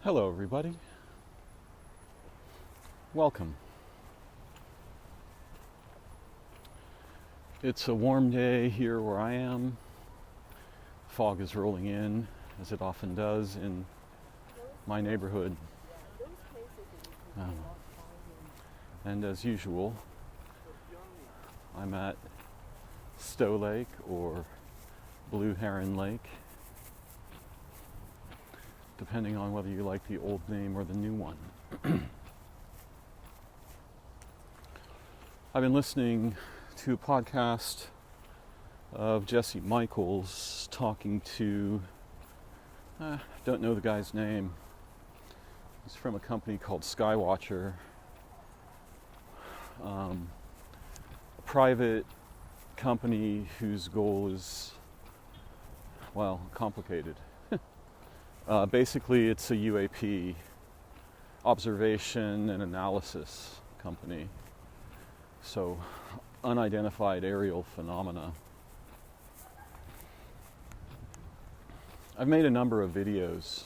Hello everybody, welcome. It's a warm day here where I am. Fog is rolling in, as it often does in my neighborhood. And as usual, I'm at Stowe Lake or Blue Heron Lake, depending on whether you like the old name or the new one. I've been listening to a podcast of Jesse Michaels talking to, don't know the guy's name. He's from a company called Skywatcher, a private company whose goal is, well, complicated. Basically, it's a UAP, observation and analysis company. So, unidentified aerial phenomena. I've made a number of videos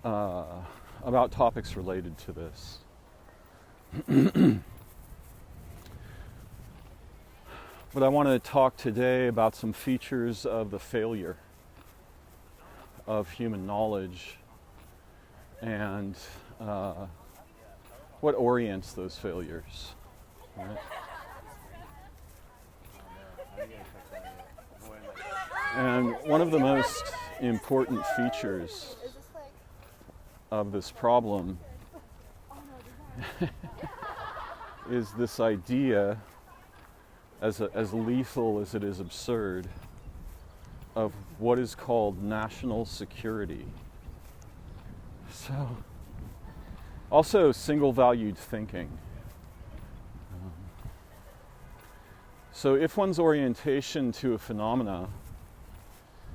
about topics related to this. But I want to talk today about some features of the failure of human knowledge and what orients those failures. Right? And one of the most important features of this problem is this idea, as lethal as it is absurd, of what is called national security. So, also single-valued thinking. So if one's orientation to a phenomena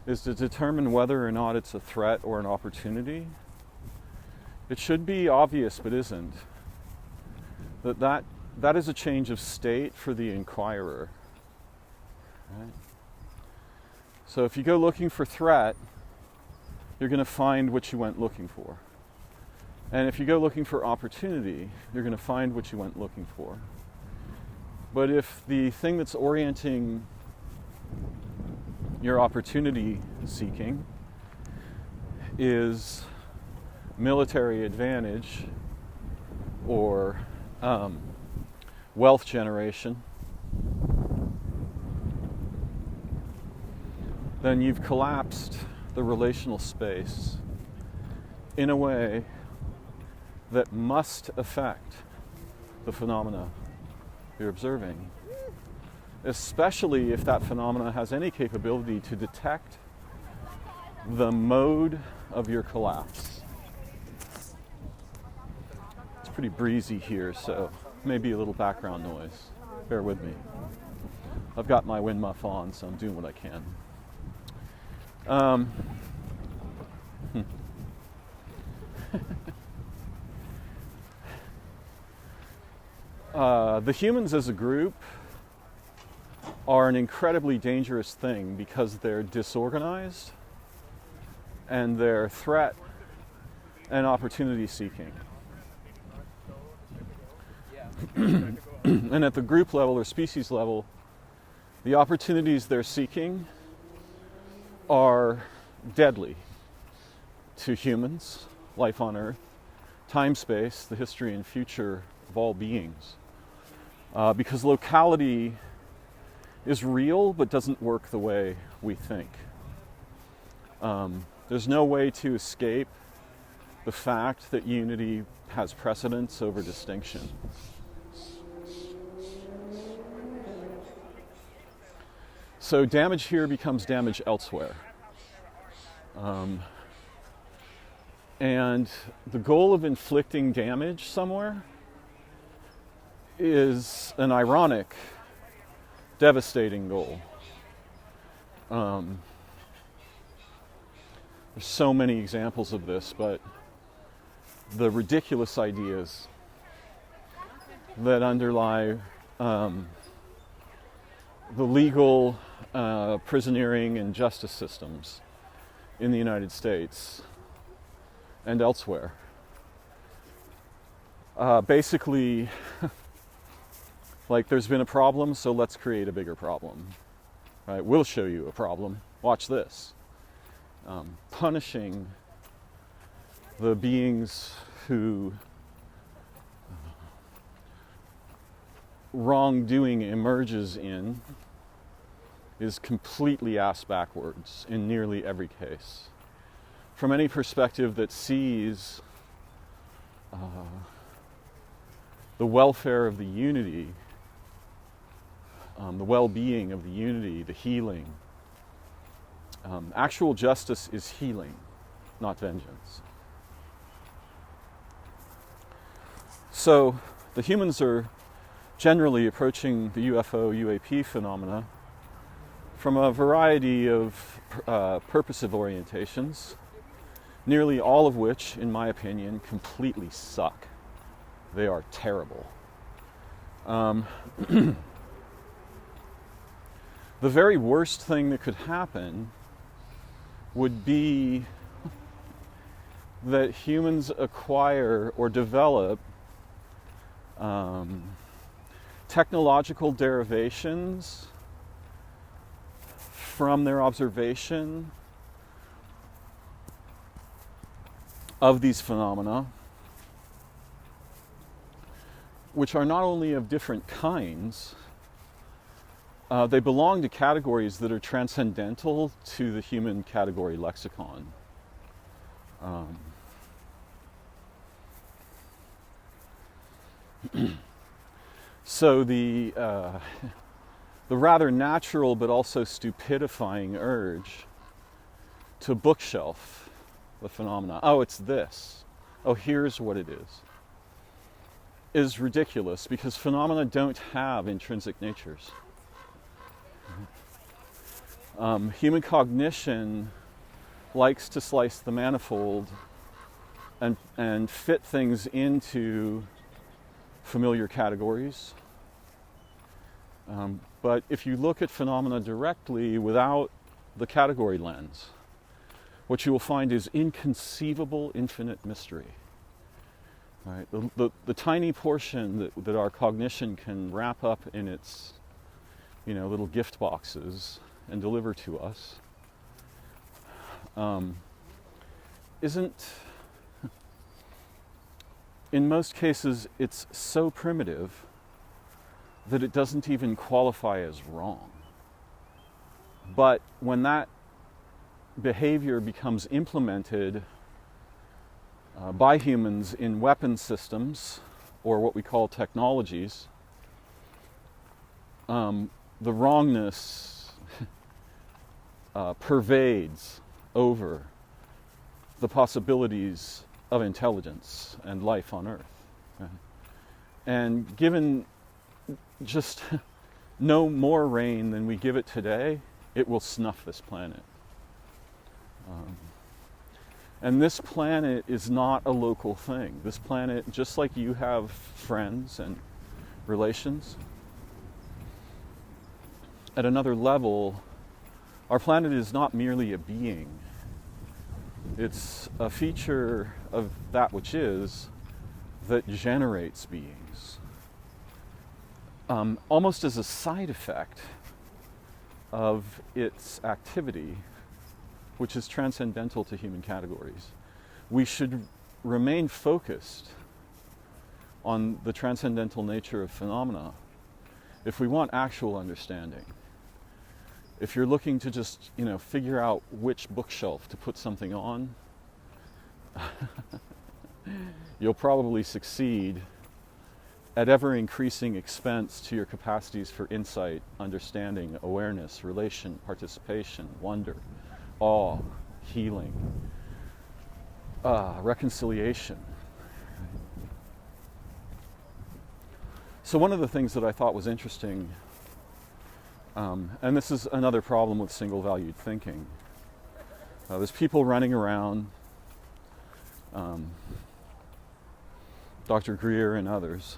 is to determine whether or not it's a threat or an opportunity, it should be obvious, but isn't, that is a change of state for the inquirer. Right? So if you go looking for threat, you're going to find what you went looking for. And if you go looking for opportunity, you're going to find what you went looking for. But if the thing that's orienting your opportunity seeking is military advantage or wealth generation, then you've collapsed the relational space in a way that must affect the phenomena you're observing, especially if that phenomena has any capability to detect the mode of your collapse. It's pretty breezy here, so maybe a little background noise. Bear with me. I've got my wind muff on, so I'm doing what I can. The humans as a group are an incredibly dangerous thing because they're disorganized and they're threat and opportunity seeking. And at the group level or species level, the opportunities they're seeking are deadly to humans, life on Earth, time, space, the history and future of all beings. Because locality is real but doesn't work the way we think. There's no way to escape the fact that unity has precedence over distinction. So damage here becomes damage elsewhere. And the goal of inflicting damage somewhere is an ironic, devastating goal. There's so many examples of this, but the ridiculous ideas that underlie the legal prisoneering and justice systems in the United States and elsewhere. Basically, like there's been a problem, so let's create a bigger problem. Right? We'll show you a problem. Watch this. Punishing the beings who wrongdoing emerges in is completely ass backwards in nearly every case. From any perspective that sees the welfare of the unity, the well-being of the unity, the healing. Actual justice is healing, not vengeance. So the humans are generally approaching the UFO, UAP phenomena from a variety of purposive orientations, nearly all of which, in my opinion, completely suck. They are terrible. The very worst thing that could happen would be that humans acquire or develop technological derivations from their observation of these phenomena, which are not only of different kinds, they belong to categories that are transcendental to the human category lexicon. So the rather natural but also stupidifying urge to bookshelf the phenomena, oh, it's this, oh, here's what it is ridiculous, because phenomena don't have intrinsic natures. Human cognition likes to slice the manifold and fit things into familiar categories. But if you look at phenomena directly without the category lens, what you will find is inconceivable infinite mystery. Right? The tiny portion that our cognition can wrap up in its, little gift boxes and deliver to us, isn't, in most cases, it's so primitive that it doesn't even qualify as wrong. But when that behavior becomes implemented by humans in weapon systems, or what we call technologies, the wrongness pervades over the possibilities of intelligence and life on Earth. Right? And given just no more rain than we give it today, it will snuff this planet. And this planet is not a local thing. This planet, just like you have friends and relations, at another level, our planet is not merely a being. It's a feature of that which is that generates beings. Almost as a side effect of its activity, which is transcendental to human categories. We should remain focused on the transcendental nature of phenomena if we want actual understanding. If you're looking to just, figure out which bookshelf to put something on, you'll probably succeed at ever increasing expense to your capacities for insight, understanding, awareness, relation, participation, wonder, awe, healing, reconciliation. So one of the things that I thought was interesting, and this is another problem with single-valued thinking, there's people running around, Dr. Greer and others,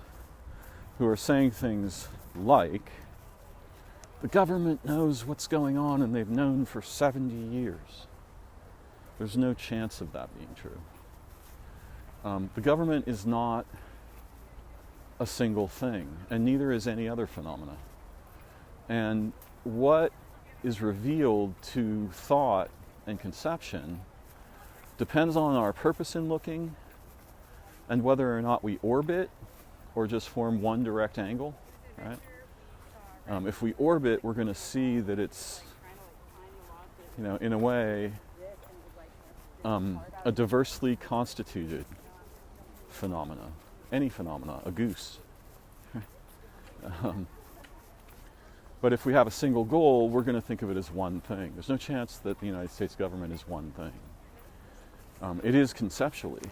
who are saying things like, the government knows what's going on and they've known for 70 years. There's no chance of that being true. The government is not a single thing, and neither is any other phenomena. And what is revealed to thought and conception depends on our purpose in looking and whether or not we orbit or just form one direct angle, right? If we orbit, we're going to see that it's, in a way, a diversely constituted phenomena. Any phenomena, a goose. But if we have a single goal, we're going to think of it as one thing. There's no chance that the United States government is one thing. It is conceptually.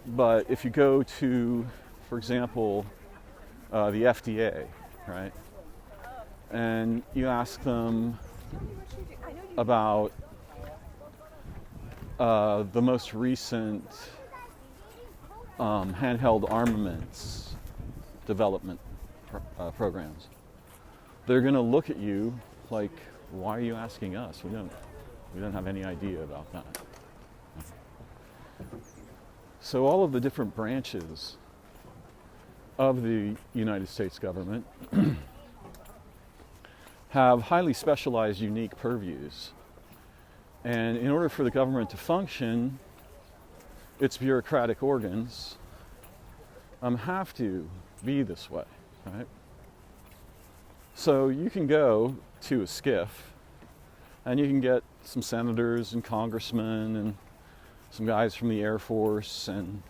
But if you go to, for example, the FDA, right, and you ask them about the most recent handheld armaments development programs, they're going to look at you like, why are you asking us? We don't have any idea about that. So all of the different branches of the United States government have highly specialized, unique purviews. And in order for the government to function, its bureaucratic organs have to be this way, right? So you can go to a SCIF and you can get some senators and congressmen and some guys from the Air Force and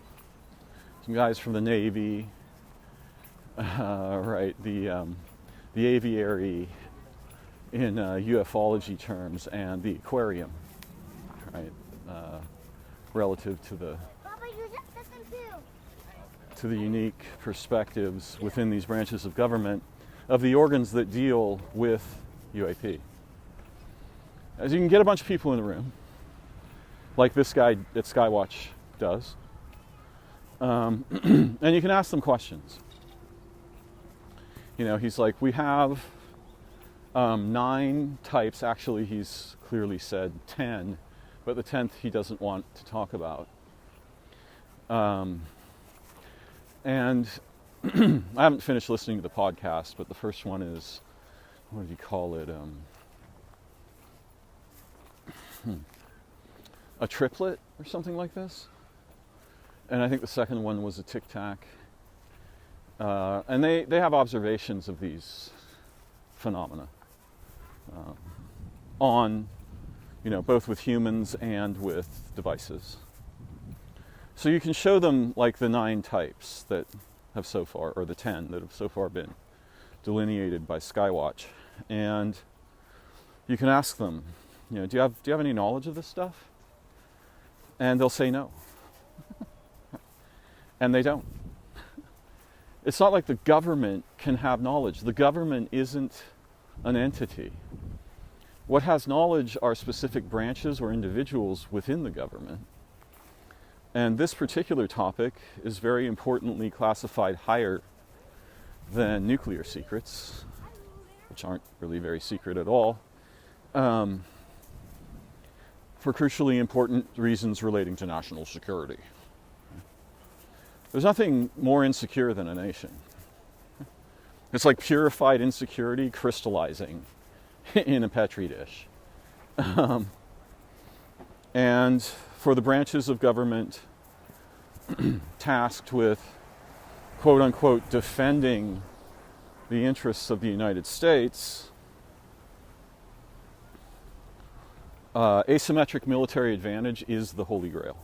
some guys from the Navy, right? The aviary in ufology terms, and the aquarium, right? Relative to the unique perspectives within these branches of government of the organs that deal with UAP. As you can get a bunch of people in the room, like this guy at Skywatch does, and you can ask them questions. He's like, we have 9 types. Actually, he's clearly said 10, but the 10th he doesn't want to talk about. And I haven't finished listening to the podcast, but the first one is, what did you call it? A triplet or something like this. And I think the second one was a tic-tac. And they have observations of these phenomena on, both with humans and with devices. So you can show them like the 9 types that have so far, or the 10 that have so far been delineated by Skywatch. And you can ask them, do you have any knowledge of this stuff? And they'll say no. And they don't. It's not like the government can have knowledge. The government isn't an entity. What has knowledge are specific branches or individuals within the government. And this particular topic is very importantly classified higher than nuclear secrets, which aren't really very secret at all, for crucially important reasons relating to national security. There's nothing more insecure than a nation. It's like purified insecurity crystallizing in a petri dish. And for the branches of government tasked with, quote unquote, defending the interests of the United States, asymmetric military advantage is the holy grail.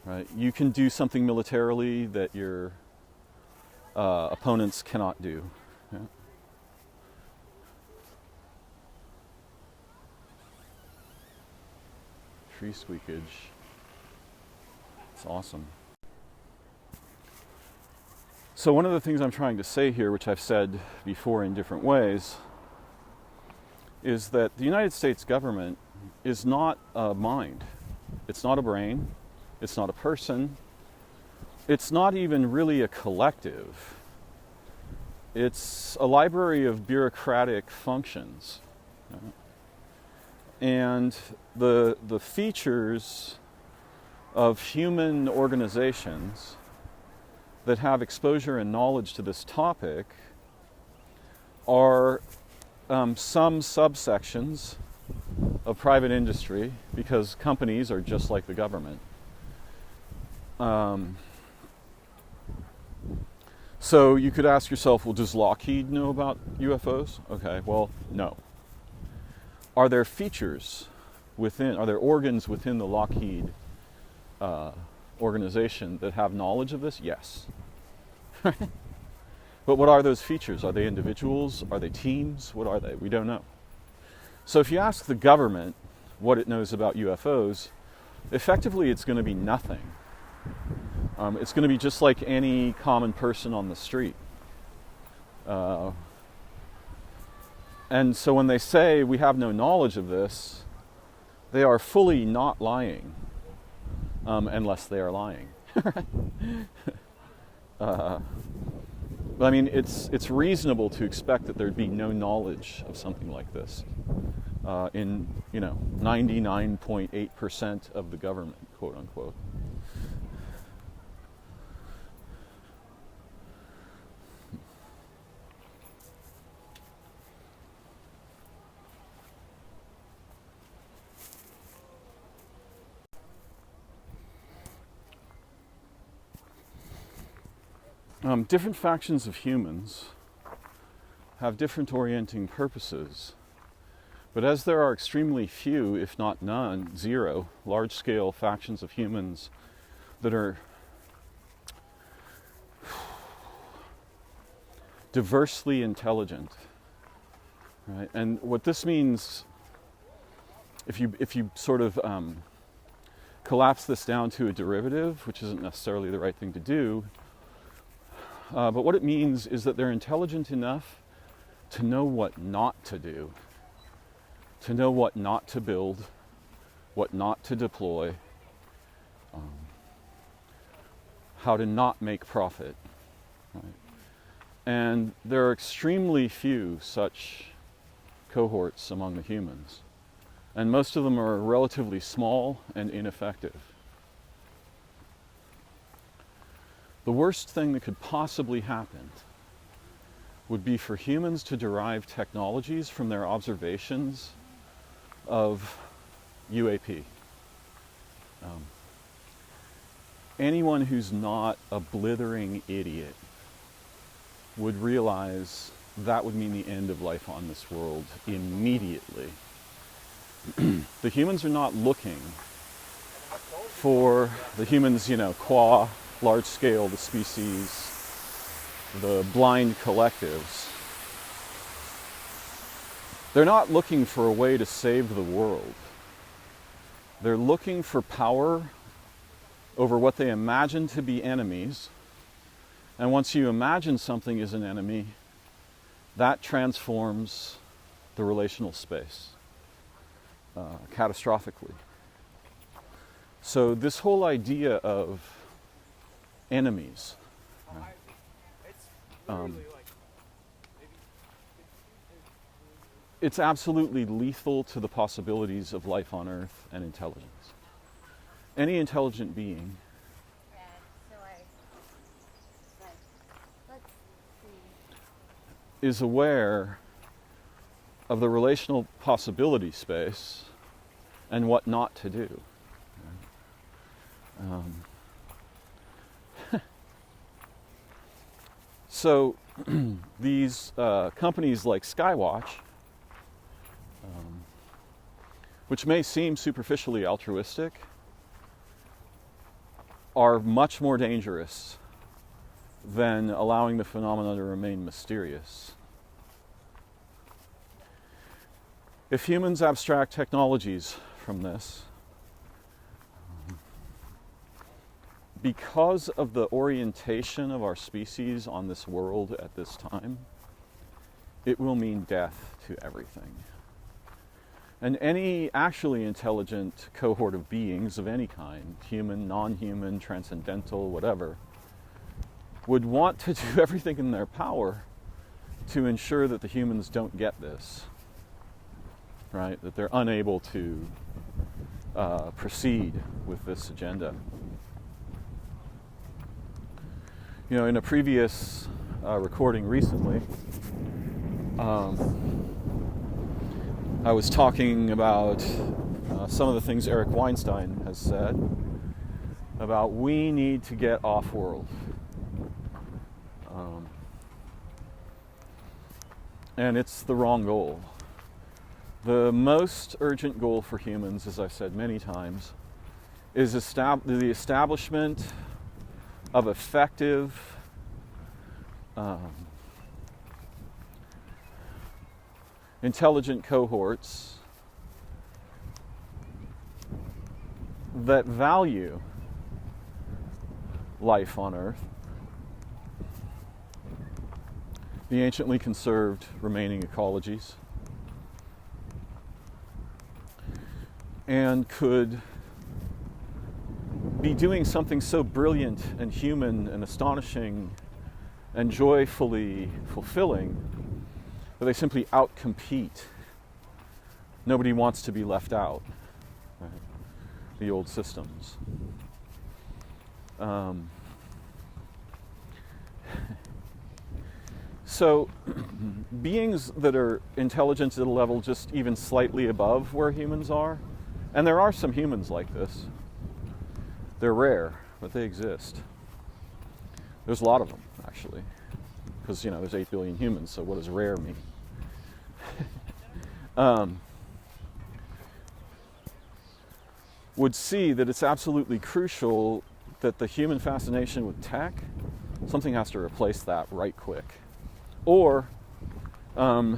Right? You can do something militarily that your opponents cannot do. Yeah? Tree squeakage. It's awesome. So one of the things I'm trying to say here, which I've said before in different ways, is that the United States government is not a mind. It's not a brain. It's not a person. It's not even really a collective. It's a library of bureaucratic functions. And the features of human organizations that have exposure and knowledge to this topic are some subsections of private industry, because companies are just like the government. So you could ask yourself, well, does Lockheed know about UFOs? Okay, well, no. Are there features within, are there organs within the Lockheed organization that have knowledge of this? Yes. But what are those features? Are they individuals? Are they teams? What are they? We don't know. So if you ask the government what it knows about UFOs, effectively it's going to be nothing. It's going to be just like any common person on the street. And so when they say we have no knowledge of this, they are fully not lying, unless they are lying. But I mean, it's reasonable to expect that there'd be no knowledge of something like this in 99.8% of the government, quote unquote. Different factions of humans have different orienting purposes, but as there are extremely few, if not none, zero, large-scale factions of humans that are diversely intelligent, right? And what this means, if you sort of collapse this down to a derivative, which isn't necessarily the right thing to do, but what it means is that they're intelligent enough to know what not to do, to know what not to build, what not to deploy, how to not make profit. Right? And there are extremely few such cohorts among the humans, and most of them are relatively small and ineffective. The worst thing that could possibly happen would be for humans to derive technologies from their observations of UAP. Anyone who's not a blithering idiot would realize that would mean the end of life on this world immediately. The humans are not looking for the humans, qua large scale, the species, the blind collectives. They're not looking for a way to save the world. They're looking for power over what they imagine to be enemies. And once you imagine something is an enemy, that transforms the relational space catastrophically. So this whole idea of enemies, it's absolutely lethal to the possibilities of life on Earth and intelligence. Any intelligent being is aware of the relational possibility space and what not to do. So these companies like Skywatch, which may seem superficially altruistic, are much more dangerous than allowing the phenomena to remain mysterious. If humans abstract technologies from this, because of the orientation of our species on this world at this time, it will mean death to everything. And any actually intelligent cohort of beings of any kind, human, non-human, transcendental, whatever, would want to do everything in their power to ensure that the humans don't get this, right? That they're unable to proceed with this agenda. You know, in a previous recording recently, I was talking about some of the things Eric Weinstein has said about we need to get off-world. And it's the wrong goal. The most urgent goal for humans, as I've said many times, is the establishment of effective intelligent cohorts that value life on Earth, the anciently conserved remaining ecologies, and could be doing something so brilliant and human and astonishing and joyfully fulfilling that they simply outcompete. Nobody wants to be left out, right? The old systems. So beings that are intelligent at a level just even slightly above where humans are, and there are some humans like this. They're rare, but they exist. There's a lot of them, actually, because, you know, there's 8 billion humans, so what does rare mean? Would see that it's absolutely crucial that the human fascination with tech, something has to replace that right quick. Or, you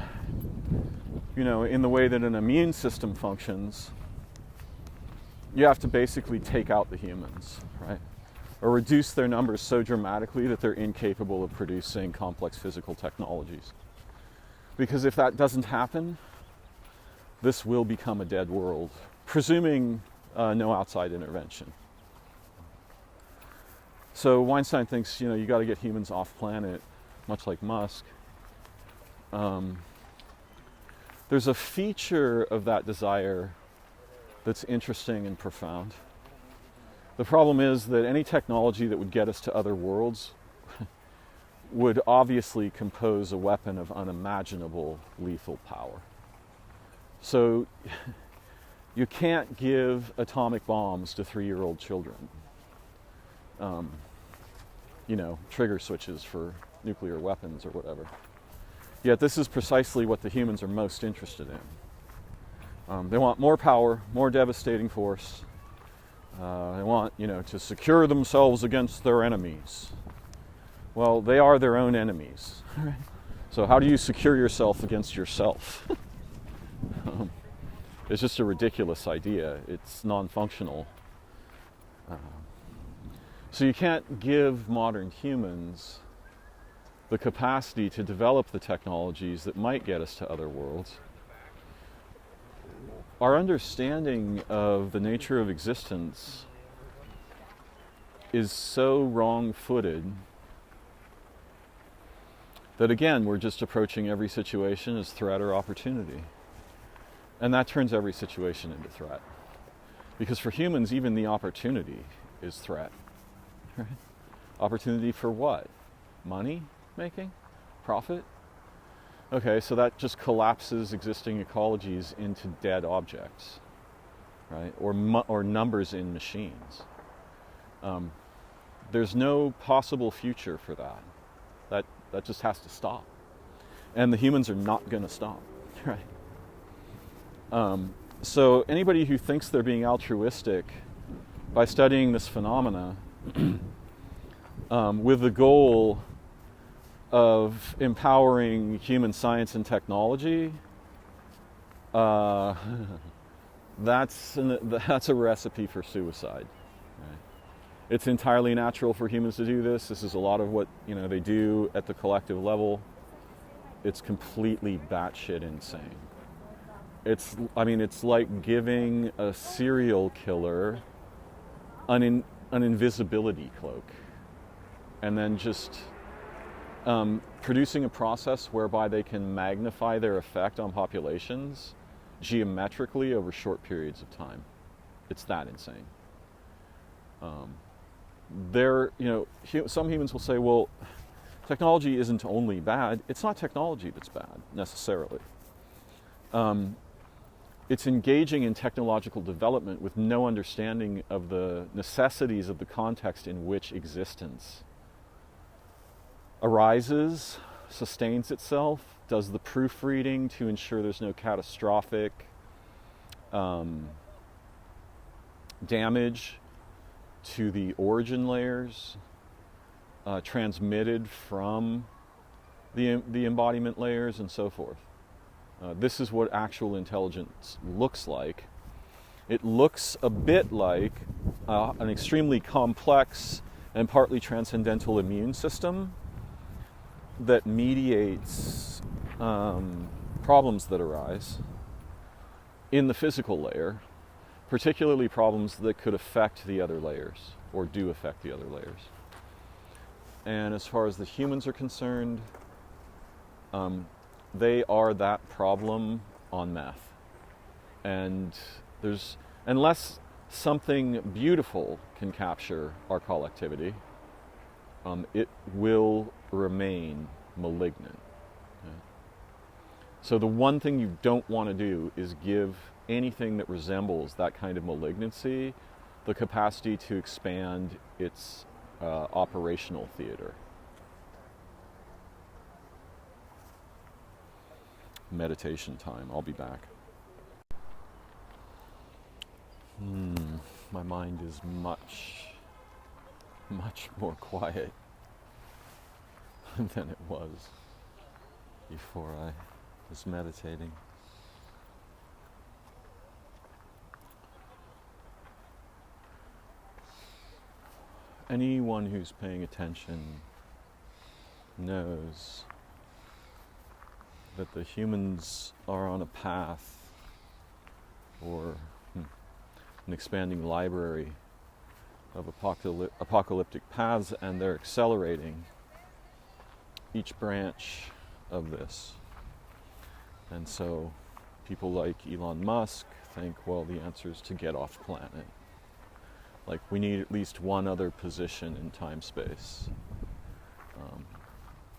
know, in the way that an immune system functions, you have to basically take out the humans, right? Or reduce their numbers so dramatically that they're incapable of producing complex physical technologies. Because if that doesn't happen, this will become a dead world, presuming no outside intervention. So Weinstein thinks, you know, you got to get humans off planet, much like Musk. There's a feature of that desire that's interesting and profound. The problem is that any technology that would get us to other worlds would obviously compose a weapon of unimaginable lethal power. So you can't give atomic bombs to 3-year-old children. You know, trigger switches for nuclear weapons or whatever. Yet this is precisely what the humans are most interested in. They want more power, more devastating force. They want, you know, to secure themselves against their enemies. Well, they are their own enemies. So how do you secure yourself against yourself? It's just a ridiculous idea. It's non-functional. So you can't give modern humans the capacity to develop the technologies that might get us to other worlds. Our understanding of the nature of existence is so wrong-footed that, again, we're just approaching every situation as threat or opportunity. And that turns every situation into threat. Because for humans, even the opportunity is threat. Right? Opportunity for what? Money making? Profit? Okay, so that just collapses existing ecologies into dead objects, right? Or numbers in machines. There's no possible future for that. That just has to stop. And the humans are not going to stop, right? So anybody who thinks they're being altruistic by studying this phenomena with the goal of empowering human science and technology, that's a recipe for suicide. Right? It's entirely natural for humans to do this. This is a lot of what, you know, they do at the collective level. It's completely batshit insane. It's like giving a serial killer an invisibility cloak, and then just producing a process whereby they can magnify their effect on populations geometrically over short periods of time. It's that insane. Some humans will say, well, technology isn't only bad. It's not technology that's bad, necessarily. It's engaging in technological development with no understanding of the necessities of the context in which existence arises, sustains itself, does the proofreading to ensure there's no catastrophic damage to the origin layers transmitted from the embodiment layers and so forth. This is what actual intelligence looks like. It looks a bit like an extremely complex and partly transcendental immune system that mediates problems that arise in the physical layer, particularly problems that could affect the other layers or do affect the other layers. And as far as the humans are concerned, they are that problem on meth. And unless something beautiful can capture our collectivity, it will remain malignant. Okay? So the one thing you don't want to do is give anything that resembles that kind of malignancy the capacity to expand its operational theater. Meditation time. I'll be back. My mind is much more quiet than it was before I was meditating. Anyone who's paying attention knows that the humans are on a path or an expanding library of apocalyptic paths, and they're accelerating each branch of this. And so people like Elon Musk think, well, the answer is to get off planet. Like, we need at least one other position in time-space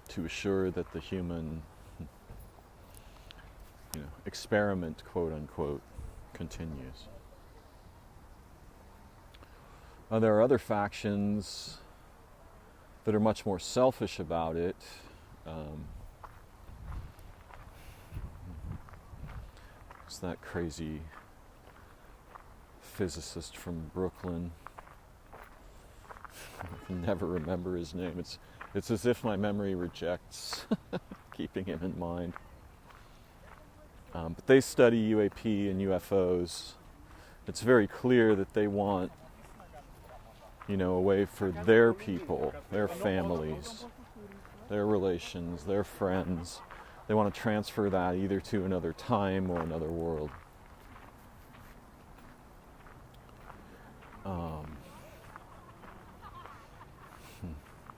to assure that the human experiment, quote-unquote, continues. There are other factions that are much more selfish about it. It's that crazy physicist from Brooklyn. I can never remember his name. It's as if my memory rejects keeping him in mind. But they study UAP and UFOs. It's very clear that they want, a way for their people, their families, their relations, their friends. They want to transfer that either to another time or another world.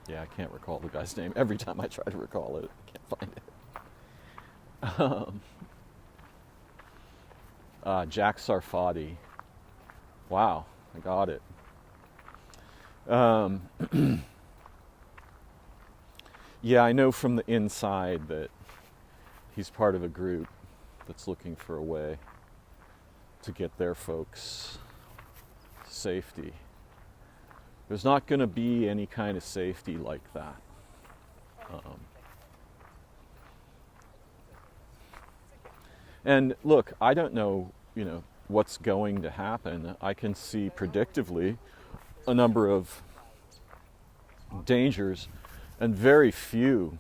Yeah, I can't recall the guy's name. Every time I try to recall it, I can't find it. Jack Sarfati. Wow, I got it. Yeah, I know from the inside that he's part of a group that's looking for a way to get their folks to safety. There's not going to be any kind of safety like that. And look, I don't know, what's going to happen. I can see predictively a number of dangers and very few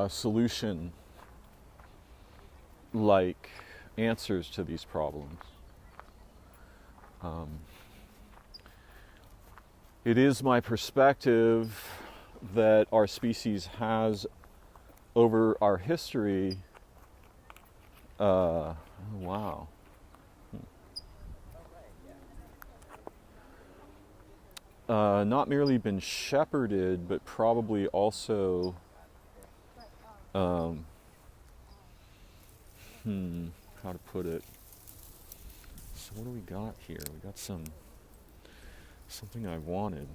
solution-like answers to these problems. It is my perspective that our species has, over our history, not merely been shepherded, but probably also, how to put it? So what do we got here? We got something I wanted.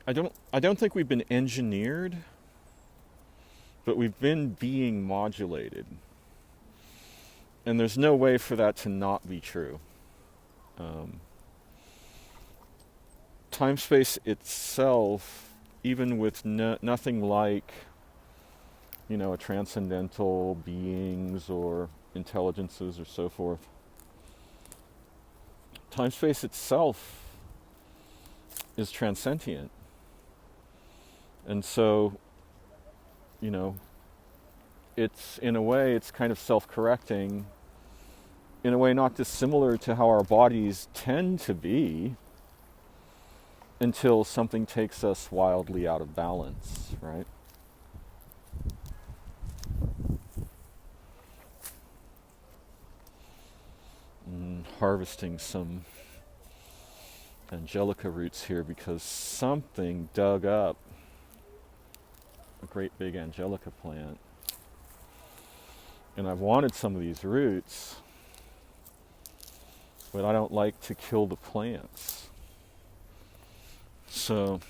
I don't think we've been engineered, but we've been being modulated. And there's no way for that to not be true. Time-space itself, even with nothing like, a transcendental beings or intelligences or so forth, time-space itself is transcendent. And so, it's, in a way, it's kind of self-correcting, in a way not dissimilar to how our bodies tend to be until something takes us wildly out of balance, right? Harvesting some angelica roots here because something dug up a great big angelica plant. And I've wanted some of these roots, but I don't like to kill the plants. So,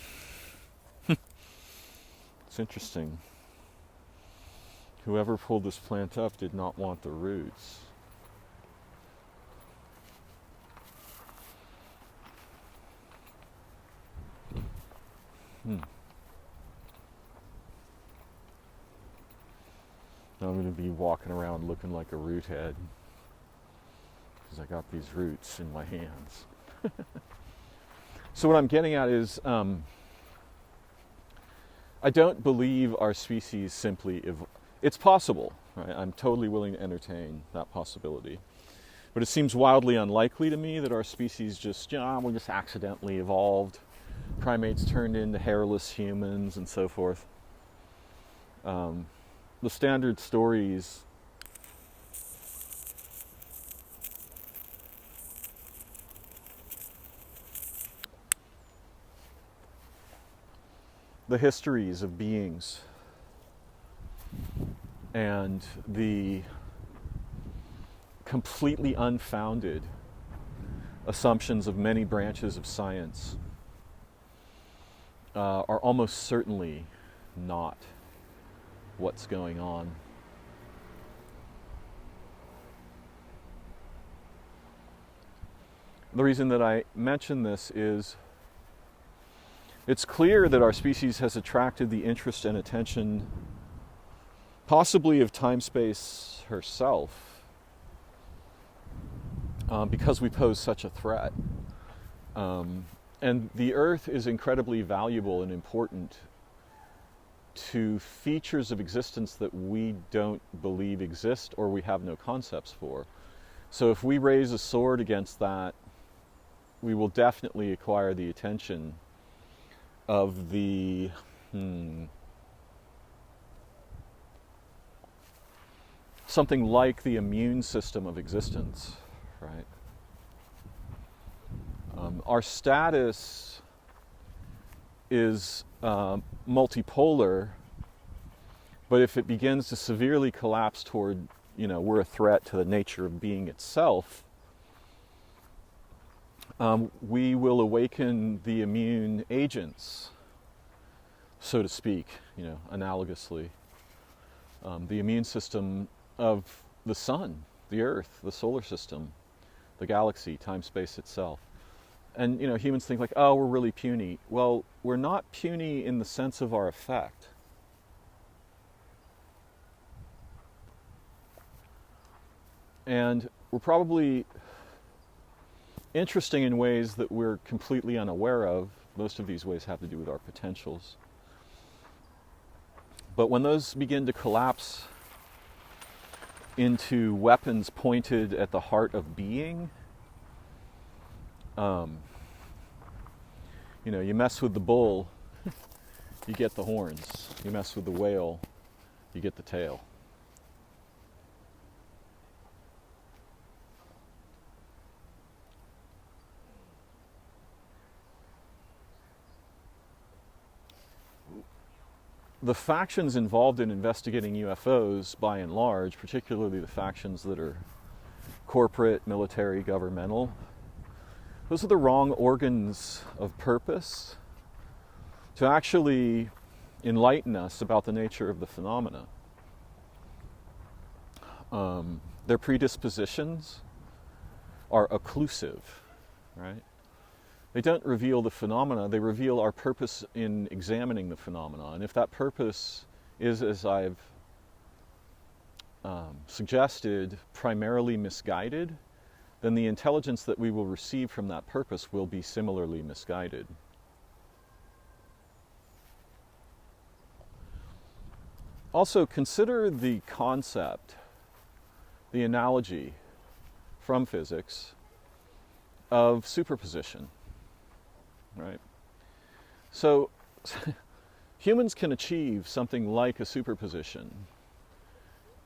it's interesting. Whoever pulled this plant up did not want the roots. Now I'm going to be walking around looking like a root head because I got these roots in my hands. So what I'm getting at is I don't believe our species simply it's possible, right? I'm totally willing to entertain that possibility. But it seems wildly unlikely to me that our species just, we just accidentally evolved. Primates turned into hairless humans and so forth. The standard stories the histories of beings and the completely unfounded assumptions of many branches of science are almost certainly not what's going on. The reason that I mention this is it's clear that our species has attracted the interest and attention possibly of time-space herself because we pose such a threat. And the Earth is incredibly valuable and important to features of existence that we don't believe exist or we have no concepts for. So if we raise a sword against that, we will definitely acquire the attention of the something like the immune system of existence, right? Our status is multipolar, but if it begins to severely collapse toward, we're a threat to the nature of being itself, we will awaken the immune agents, so to speak, analogously. The immune system of the sun, the earth, the solar system, the galaxy, time-space itself. And, humans think like, oh, we're really puny. Well, we're not puny in the sense of our effect. And we're probably interesting in ways that we're completely unaware of. Most of these ways have to do with our potentials. But when those begin to collapse into weapons pointed at the heart of being, you mess with the bull, you get the horns. You mess with the whale, you get the tail. the factions involved in investigating UFOs, by and large, particularly the factions that are corporate, military, governmental, those are the wrong organs of purpose to actually enlighten us about the nature of the phenomena. Their predispositions are occlusive, right? They don't reveal the phenomena, they reveal our purpose in examining the phenomena. And if that purpose is, as I've suggested, primarily misguided, then the intelligence that we will receive from that purpose will be similarly misguided. Also, consider the concept, the analogy from physics of superposition, right? So humans can achieve something like a superposition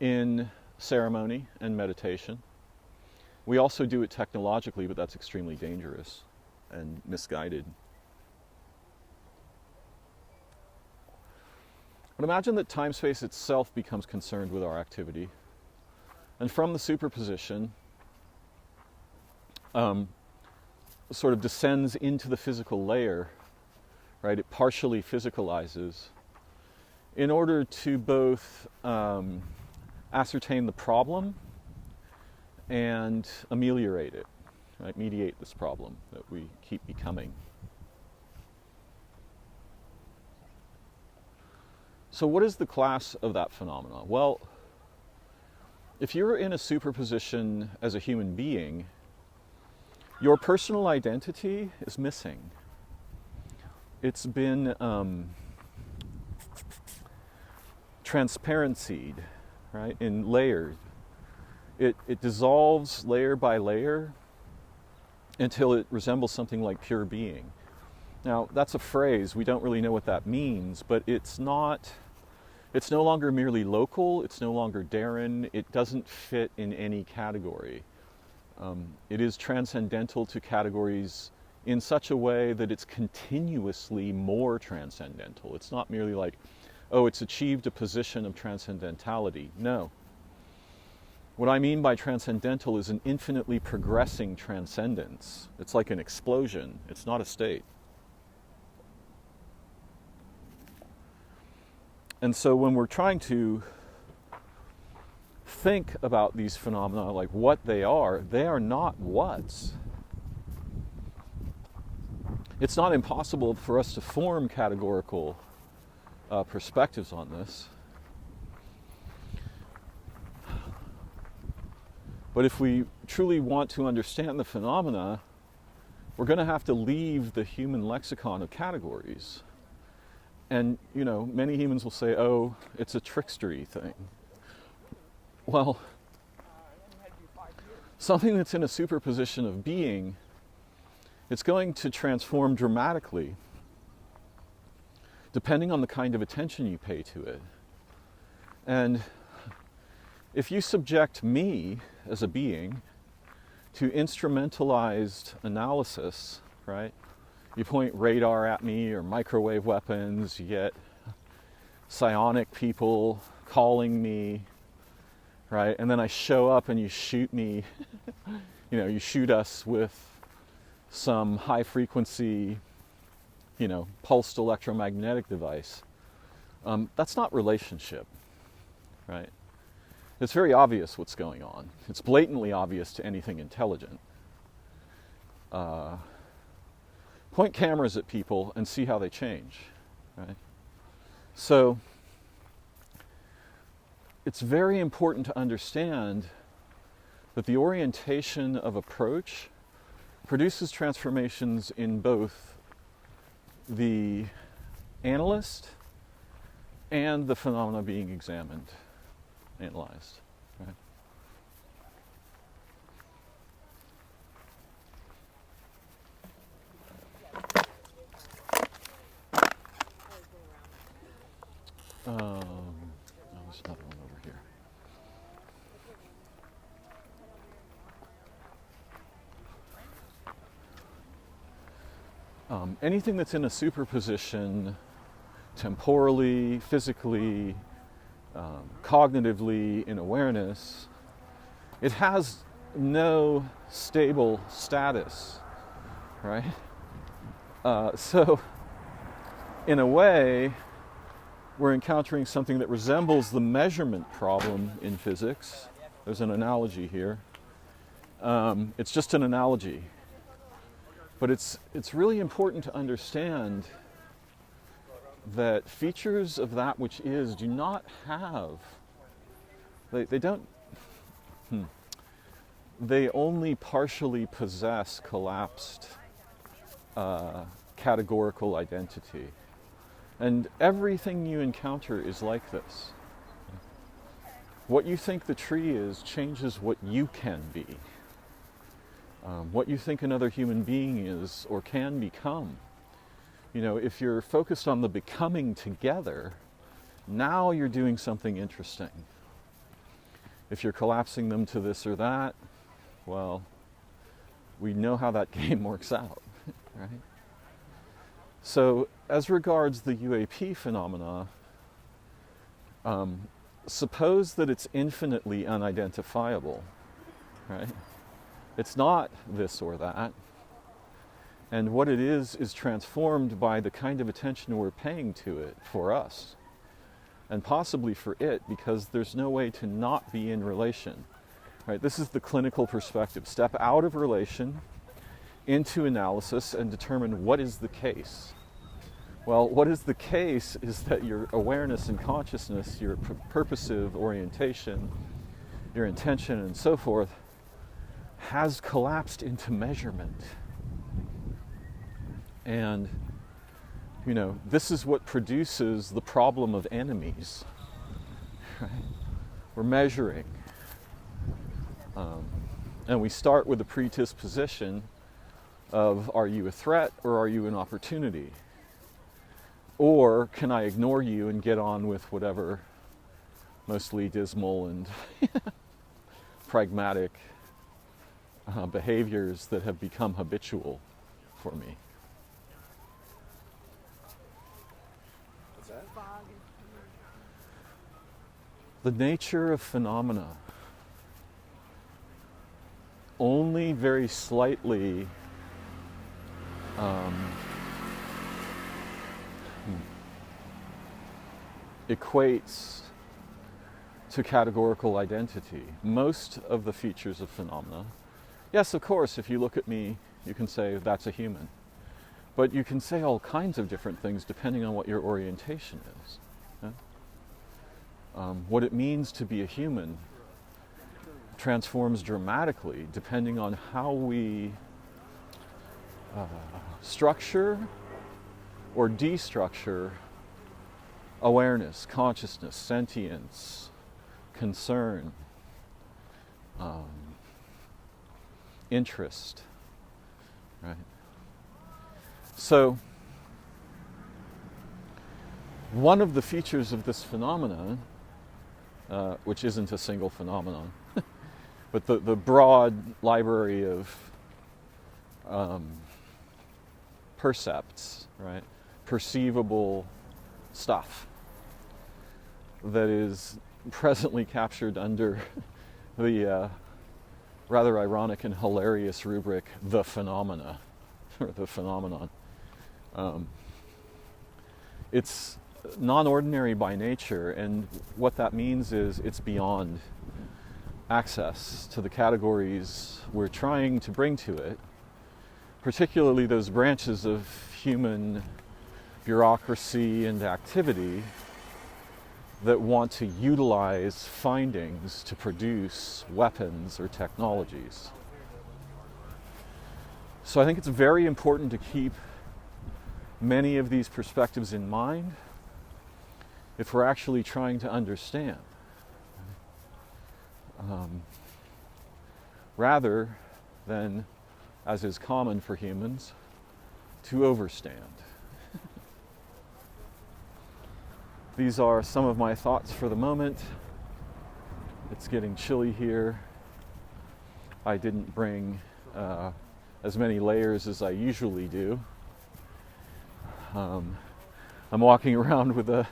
in ceremony and meditation. We also do it technologically, but that's extremely dangerous and misguided. But imagine that time-space itself becomes concerned with our activity, and from the superposition sort of descends into the physical layer, right? It partially physicalizes in order to both ascertain the problem and ameliorate it, right? Mediate this problem that we keep becoming. So what is the class of that phenomena? Well, if you're in a superposition as a human being, your personal identity is missing. It's been transparencied, right, in layers. It dissolves layer by layer until it resembles something like pure being. Now, that's a phrase. We don't really know what that means, but it's no longer merely local. It's no longer Darren. It doesn't fit in any category. It is transcendental to categories in such a way that it's continuously more transcendental. It's not merely like, oh, it's achieved a position of transcendentality. No. What I mean by transcendental is an infinitely progressing transcendence. It's like an explosion. It's not a state. And so when we're trying to think about these phenomena like what they are not what's. It's not impossible for us to form categorical perspectives on this. But if we truly want to understand the phenomena, we're going to have to leave the human lexicon of categories. And, many humans will say, oh, it's a trickstery thing. Well, something that's in a superposition of being, it's going to transform dramatically depending on the kind of attention you pay to it. And if you subject me as a being to instrumentalized analysis, right? You point radar at me or microwave weapons, you get psionic people calling me, right? And then I show up and you shoot me, you shoot us with some high frequency, pulsed electromagnetic device. That's not relationship, right? It's very obvious what's going on. It's blatantly obvious to anything intelligent. Point cameras at people and see how they change, right? So it's very important to understand that the orientation of approach produces transformations in both the analyst and the phenomena being examined, analyzed, right? There's another one over here. Anything that's in a superposition temporally, physically, cognitively, in awareness, it has no stable status, right? So, in a way, we're encountering something that resembles the measurement problem in physics. There's an analogy here. It's just an analogy. But it's really important to understand that features of that which is do not have, they don't, they only partially possess collapsed categorical identity. And everything you encounter is like this. What you think the tree is changes what you can be. What you think another human being is or can become. You know, if you're focused on the becoming together, now you're doing something interesting. If you're collapsing them to this or that, well, we know how that game works out, right? So, as regards the UAP phenomena, suppose that it's infinitely unidentifiable, right? It's not this or that. And what it is transformed by the kind of attention we're paying to it for us. And possibly for it, because there's no way to not be in relation. Right? This is the clinical perspective. Step out of relation into analysis and determine what is the case. Well, what is the case is that your awareness and consciousness, your purposive orientation, your intention and so forth, has collapsed into measurement. And, you know, this is what produces the problem of enemies. Right? We're measuring. And we start with the predisposition of, are you a threat or are you an opportunity? Or can I ignore you and get on with whatever mostly dismal and pragmatic behaviors that have become habitual for me? What's that? The nature of phenomena only very slightly equates to categorical identity. Most of the features of phenomena, yes, of course, if you look at me, you can say that's a human. But you can say all kinds of different things depending on what your orientation is. Yeah? What it means to be a human transforms dramatically depending on how we structure or destructure awareness, consciousness, sentience, concern, interest, right? So, one of the features of this phenomenon, which isn't a single phenomenon, but the broad library of percepts, right? Perceivable stuff that is presently captured under the rather ironic and hilarious rubric, the phenomena, or the phenomenon. It's non-ordinary by nature, and what that means is it's beyond access to the categories we're trying to bring to it, particularly those branches of human bureaucracy and activity that want to utilize findings to produce weapons or technologies. So I think it's very important to keep many of these perspectives in mind if we're actually trying to understand. Rather than, as is common for humans, to overstand. These are some of my thoughts for the moment. It's getting chilly here. I didn't bring as many layers as I usually do. I'm walking around with a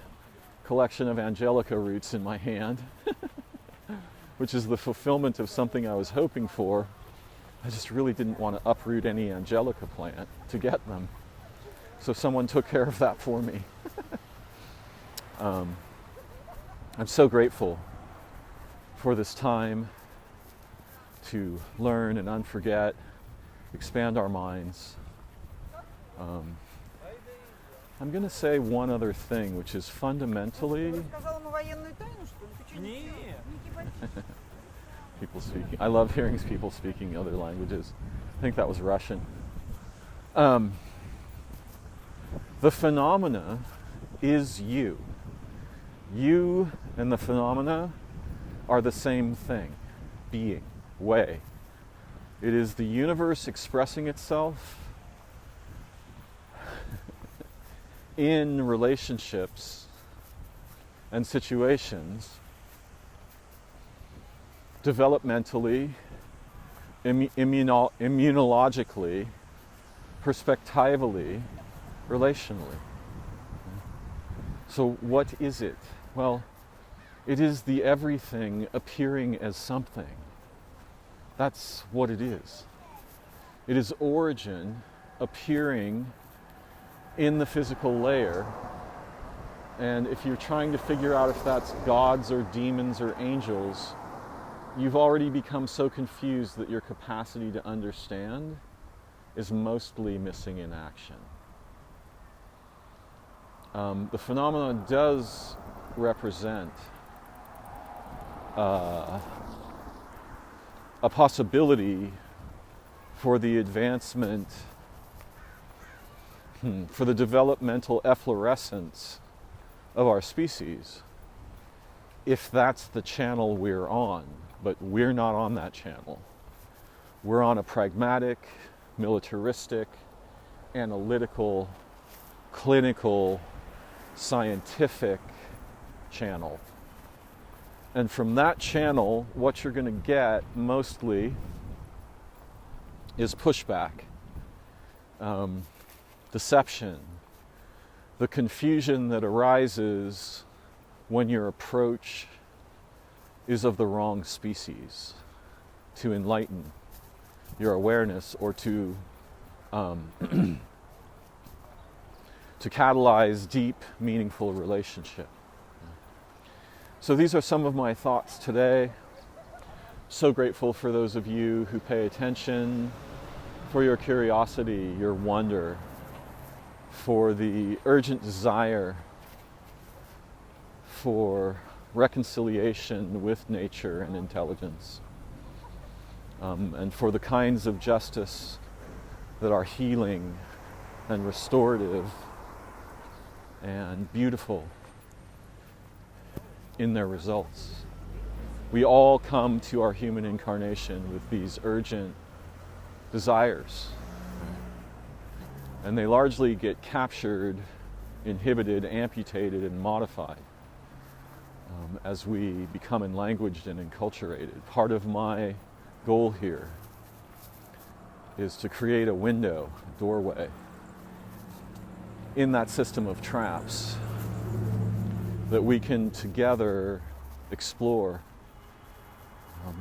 collection of angelica roots in my hand, which is the fulfillment of something I was hoping for. I just really didn't want to uproot any angelica plant to get them. So someone took care of that for me. I'm so grateful for this time to learn and unforget, expand our minds. I'm going to say one other thing, which is fundamentally people speaking. I love hearing people speaking other languages. I think that was Russian. The phenomena is you. You and the phenomena are the same thing. Being, way. It is the universe expressing itself in relationships and situations, developmentally, immunologically, perspectively, relationally. So what is it? Well, it is the everything appearing as something. That's what it is. It is origin appearing in the physical layer. And if you're trying to figure out if that's gods or demons or angels, you've already become so confused that your capacity to understand is mostly missing in action. The phenomenon does represent a possibility for the advancement, for the developmental efflorescence of our species, if that's the channel we're on. But we're not on that channel. We're on a pragmatic, militaristic, analytical, clinical, scientific channel. And from that channel, what you're going to get mostly is pushback, deception, the confusion that arises when your approach is of the wrong species to enlighten your awareness or to catalyze deep, meaningful relationship. So these are some of my thoughts today. So grateful for those of you who pay attention, for your curiosity, your wonder, for the urgent desire for reconciliation with nature and intelligence, and for the kinds of justice that are healing and restorative and beautiful in their results. We all come to our human incarnation with these urgent desires, and they largely get captured, inhibited, amputated, and modified as we become enlanguaged and enculturated. Part of my goal here is to create a window, a doorway, in that system of traps that we can together explore,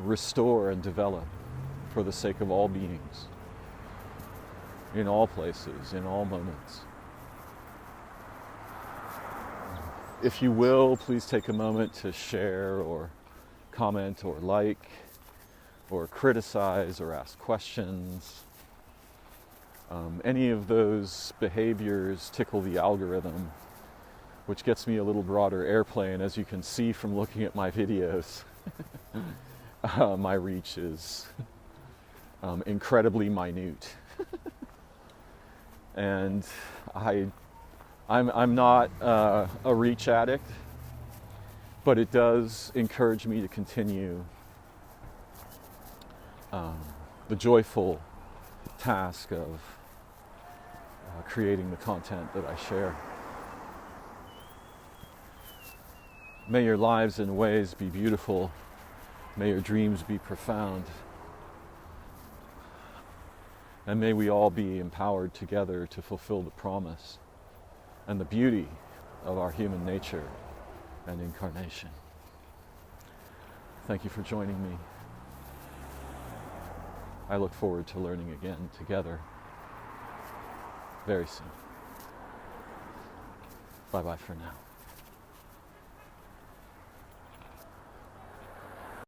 restore, and develop for the sake of all beings, in all places, in all moments. If you will, please take a moment to share or comment or like or criticize or ask questions. Any of those behaviors tickle the algorithm, which gets me a little broader airplane. As you can see from looking at my videos, my reach is incredibly minute. And I'm not a reach addict, but it does encourage me to continue the joyful task of creating the content that I share. May your lives and ways be beautiful. May your dreams be profound. And may we all be empowered together to fulfill the promise and the beauty of our human nature and incarnation. Thank you for joining me. I look forward to learning again together very soon. Bye-bye for now.